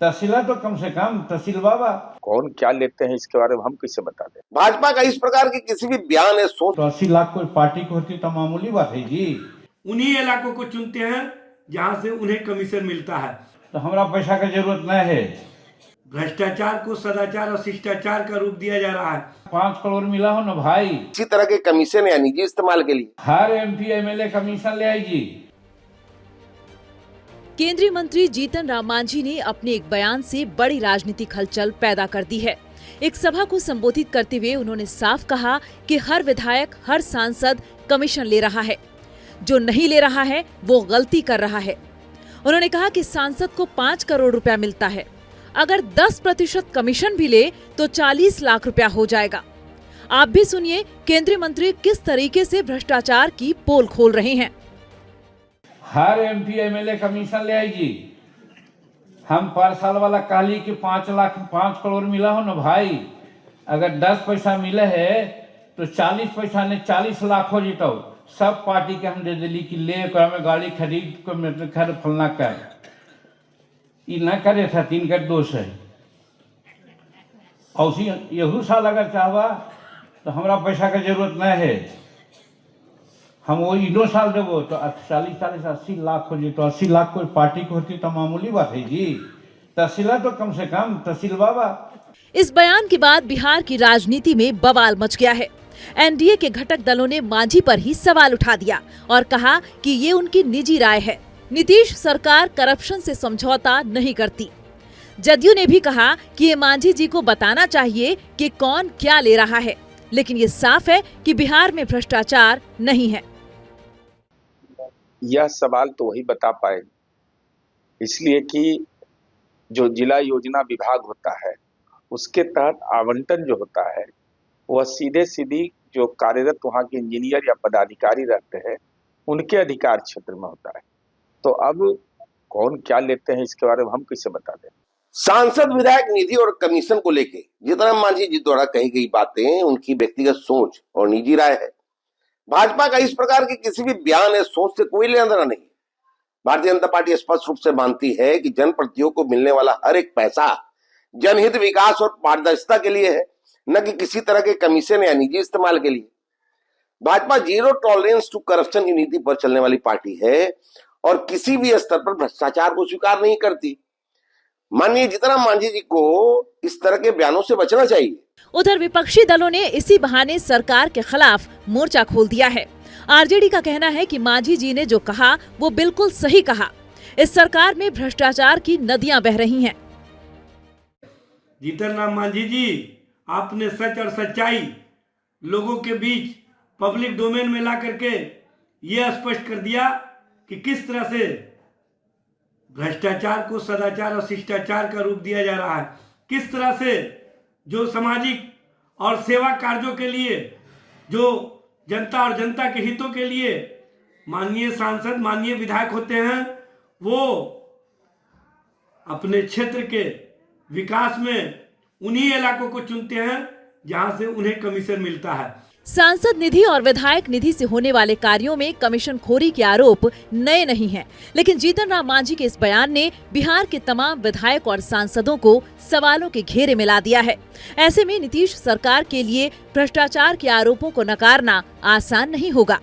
तहसीला तो कम से कम तहसील बाबा कौन क्या लेते हैं इसके बारे में हम कैसे बता दें। भाजपा का इस प्रकार के किसी भी बयान है सोच तो 80 लाख कोई पार्टी को होती तो मामूली बात है जी। उन्हीं इलाकों को चुनते हैं जहां से उन्हें कमीशन मिलता है। तो हमारा पैसा का जरूरत नहीं है। भ्रष्टाचार को सदाचार और शिष्टाचार का रूप दिया जा रहा है। 5 करोड़ मिला हो ना भाई, इसी तरह के कमीशन या निजी इस्तेमाल के लिए हर MP MLA कमीशन ले आएगी। केंद्रीय मंत्री जीतन राम मांझी ने अपने एक बयान से बड़ी राजनीतिक हलचल पैदा कर दी है। एक सभा को संबोधित करते हुए उन्होंने साफ कहा कि हर विधायक, हर सांसद कमीशन ले रहा है। जो नहीं ले रहा है वो गलती कर रहा है। उन्होंने कहा कि सांसद को 5 करोड़ रुपया मिलता है, अगर 10% कमीशन भी ले तो 40 लाख रुपया हो जाएगा। आप भी सुनिए केंद्रीय मंत्री किस तरीके से भ्रष्टाचार की पोल खोल रहे हैं। हर MP MLA कमीशन ले आएगी। हम पर साल वाला कहली कि 5 करोड़ मिला हो ना भाई, अगर 10 पैसा मिले है तो 40 पैसा ने 40 लाख हो जीतो। सब पार्टी के हम दे दिली कि ले में गाड़ी खरीद को मतलब खर फलना कर ये न करे था, 3 का दोष है। और यहू साल अगर चाहवा तो हमारा पैसा का जरूरत नहीं है, हम वो इनो साल देवो तो 40-80 लाख हो जी। तो 80 लाख कोई पार्टी को होती तो मामूली बात है जी। तहसीला तो कम से कम तहसील बाबा। इस बयान के बाद बिहार की राजनीति में बवाल मच गया है। NDA के घटक दलों ने मांझी पर ही सवाल उठा दिया और कहा कि ये उनकी निजी राय है। नीतीश सरकार करप्शन से समझौता नहीं करती। जदयू ने भी कहा कि ये मांझी जी को बताना चाहिए कि कौन क्या ले रहा है, लेकिन ये साफ है कि बिहार में भ्रष्टाचार नहीं है। यह सवाल तो वही बता पाए, इसलिए कि जो जिला योजना विभाग होता है उसके तहत आवंटन जो होता है वह सीधे सीधी जो कार्यरत वहाँ के इंजीनियर या पदाधिकारी रहते हैं उनके अधिकार क्षेत्र में होता है। तो अब कौन क्या लेते हैं इसके बारे में हम कैसे बता दें। सांसद विधायक निधि और कमीशन को लेके जीतन राम मांझी जी द्वारा कही गई बातें उनकी व्यक्तिगत सोच और निजी राय है। भाजपा का इस प्रकार के किसी भी बयान या सोच से कोई लेना देना नहीं। भारतीय जनता पार्टी स्पष्ट रूप से मानती है कि जनप्रतिनिधियों को मिलने वाला हर एक पैसा जनहित, विकास और पारदर्शिता के लिए है, न कि किसी तरह के कमीशन या निजी इस्तेमाल के लिए। Bhajpa zero tolerance to corruption की नीति पर चलने वाली पार्टी है और किसी भी स्तर पर भ्रष्टाचार को स्वीकार नहीं करती। माननीय जीतन राम मांझी जी को इस तरह के बयानों से बचना चाहिए। उधर विपक्षी दलों ने इसी बहाने सरकार के खिलाफ मोर्चा खोल दिया है। RJD का कहना है कि मांझी जी ने जो कहा वो बिल्कुल सही कहा। इस सरकार में भ्रष्टाचार की नदियां बह रही हैं। जीतन राम मांझी जी, आपने सच और सच्चाई लोगों के बीच पब्लिक डोमेन में ला करके ये स्पष्ट कर दिया कि किस तरह से भ्रष्टाचार को सदाचार और शिष्टाचार का रूप दिया जा रहा है। किस तरह से जो सामाजिक और सेवा कार्यों के लिए, जो जनता और जनता के हितों के लिए माननीय सांसद, माननीय विधायक होते हैं, वो अपने क्षेत्र के विकास में उन्हीं इलाकों को चुनते हैं जहां से उन्हें कमीशन मिलता है। सांसद निधि और विधायक निधि से होने वाले कार्यों में कमीशन खोरी के आरोप नए नहीं हैं, लेकिन जीतन राम मांझी के इस बयान ने बिहार के तमाम विधायक और सांसदों को सवालों के घेरे में ला दिया है। ऐसे में नीतीश सरकार के लिए भ्रष्टाचार के आरोपों को नकारना आसान नहीं होगा।